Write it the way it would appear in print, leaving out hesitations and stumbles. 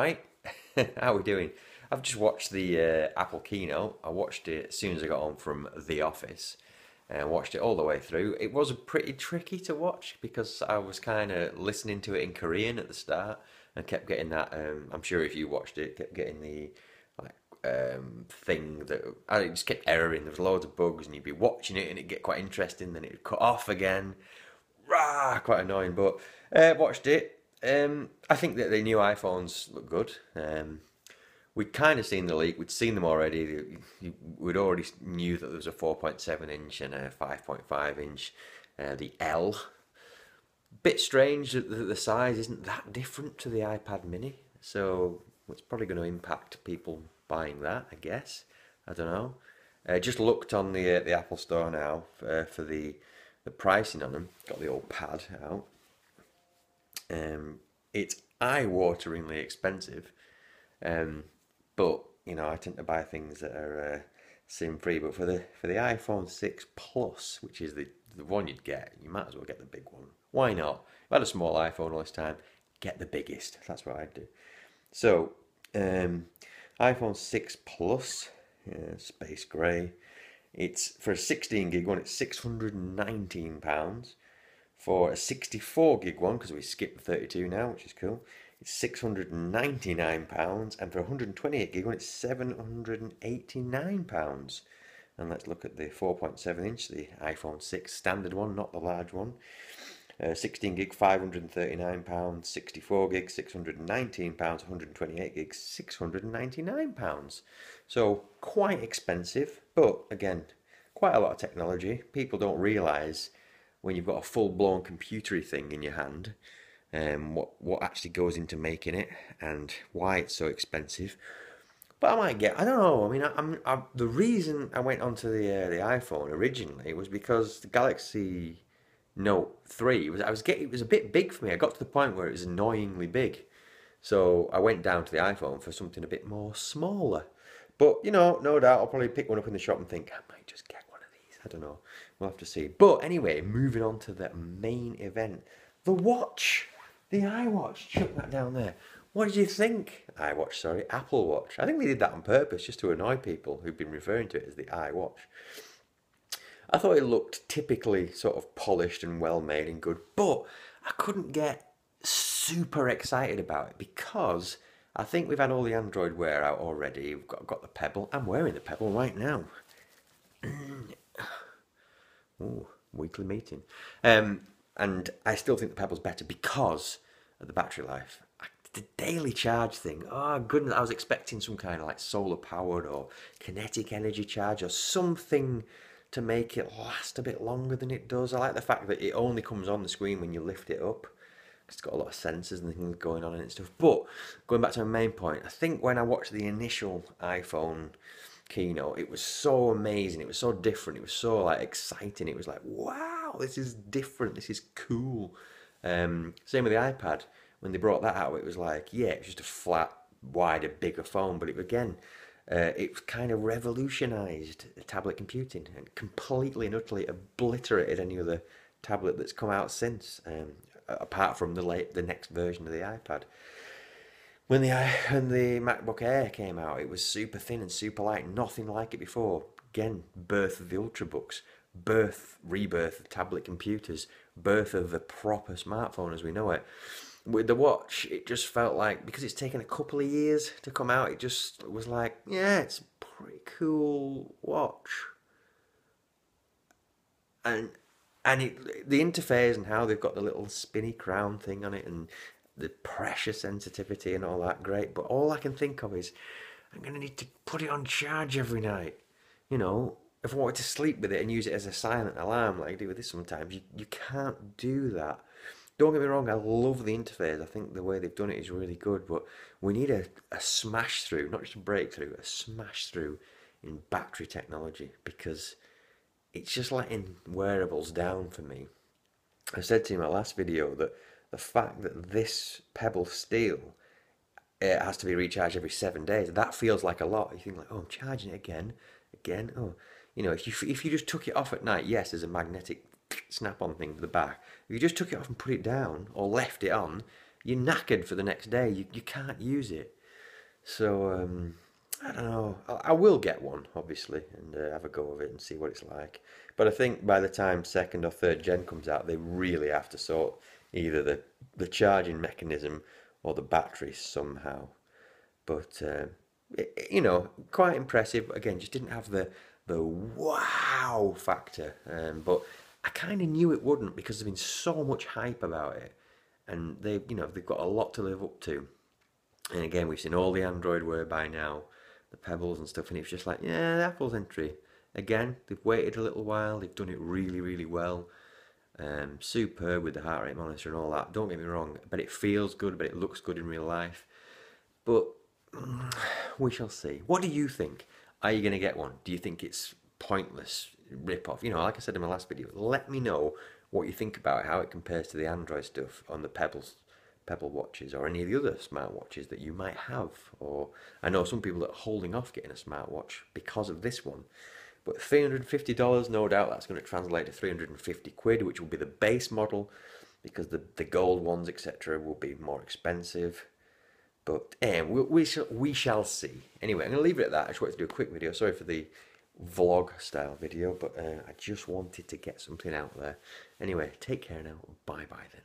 Right, how are we doing? I've just watched the Apple keynote. I watched it as soon as I got home from the office and watched it all the way through. It was pretty tricky to watch because I was kind of listening to it in Korean at the start and kept getting that. I'm sure if you watched it, kept getting the like thing that I just kept erroring. There was loads of bugs, and you'd be watching it and it'd get quite interesting, then it'd cut off again. Rah, quite annoying, but watched it. I think that the new iPhones look good. We'd kind of seen the leak. We'd seen them already. We'd already knew that there was a 4.7 inch and a 5.5 inch. The L. Bit strange that the size isn't that different to the iPad Mini. So it's probably going to impact people buying that, I guess. I don't know. Just looked on the Apple Store now for the pricing on them. Got the old pad out. It's eye-wateringly expensive, but I tend to buy things that are SIM-free. But for the iPhone 6 Plus, which is the one you'd get, you might as well get the big one. Why not? I've had a small iPhone all this time. Get the biggest. That's what I'd do. So, iPhone 6 Plus, space grey. It's for a 16 gig one. It's £619. For a 64 gig one, because we skipped the 32 now, which is cool, it's £699, and for a 128 gig one, it's £789. And let's look at the 4.7 inch, the iPhone 6 standard one, not the large one. 16 gig, £539, 64 gig, £619, 128 gig, £699. So quite expensive, but again, quite a lot of technology. People don't realise when you've got a full-blown computery thing in your hand, what actually goes into making it and why it's so expensive. But I don't know. I mean, the reason I went onto the iPhone originally was because the Galaxy Note 3 it was a bit big for me. I got to the point where it was annoyingly big, so I went down to the iPhone for something a bit more smaller. But no doubt I'll probably pick one up in the shop and think I might just get one of these. I don't know. We'll have to see. But anyway, moving on to the main event. The watch. The iWatch. Chuck that down there. What did you think? iWatch, sorry. Apple Watch. I think they did that on purpose just to annoy people who've been referring to it as the iWatch. I thought it looked typically sort of polished and well made and good, but I couldn't get super excited about it because I think we've had all the Android wear out already. We've got the Pebble. I'm wearing the Pebble right now. Ooh, weekly meeting. And I still think the Pebble's better because of the battery life. The daily charge thing, oh goodness, I was expecting some kind of like solar powered or kinetic energy charge or something to make it last a bit longer than it does. I like the fact that it only comes on the screen when you lift it up. It's got a lot of sensors and things going on in it and stuff. But going back to my main point, I think when I watched the initial iPhone keynote, it was so amazing, it was so different, it was so like exciting. It was like, wow, this is different, this is cool. Same with the iPad. When they brought that out, it was like, yeah, it's just a flat, wider, bigger phone, but it kind of revolutionised tablet computing and completely and utterly obliterated any other tablet that's come out since, apart from the next version of the iPad. When the MacBook Air came out, it was super thin and super light, nothing like it before. Again, birth of the Ultrabooks, rebirth of tablet computers, birth of the proper smartphone as we know it. With the watch, it just felt like, because it's taken a couple of years to come out, it just was like, yeah, it's a pretty cool watch. And the interface and how they've got the little spinny crown thing on it and the pressure sensitivity and all that, great. But all I can think of is I'm going to need to put it on charge every night. If I wanted to sleep with it and use it as a silent alarm like I do with this sometimes, you can't do that. Don't get me wrong, I love the interface. I think the way they've done it is really good, but we need a smash through, not just a breakthrough, a smash through in battery technology, because it's just letting wearables down for me. I said to you in my last video that the fact that this Pebble Steel, it has to be recharged every 7 days, that feels like a lot. You think like, oh, I'm charging it again. Oh, if you just took it off at night, yes, there's a magnetic snap-on thing to the back. If you just took it off and put it down or left it on, you're knackered for the next day. You can't use it. So I don't know. I will get one, obviously, and have a go of it and see what it's like. But I think by the time second or third gen comes out, they really have to sort either the charging mechanism or the battery somehow. But quite impressive. Again, just didn't have the wow factor. But I kind of knew it wouldn't because there's been so much hype about it, and they've got a lot to live up to. And again, we've seen all the Android wear by now, the Pebbles and stuff, and it's just like, yeah, Apple's entry. Again, they've waited a little while, they've done it really, really well. Superb with the heart rate monitor and all that. Don't get me wrong, but it feels good, but it looks good in real life. But we shall see. What do you think? Are you going to get one? Do you think it's pointless rip off? Like I said in my last video, let me know what you think about it, how it compares to the Android stuff on the Pebble watches or any of the other smartwatches that you might have. Or I know some people that are holding off getting a smartwatch because of this one. But $350, no doubt that's going to translate to 350 quid, which will be the base model because the gold ones, etc., will be more expensive. But we shall see. Anyway, I'm going to leave it at that. I just wanted to do a quick video. Sorry for the vlog style video, but I just wanted to get something out there. Anyway, take care now. Bye bye then.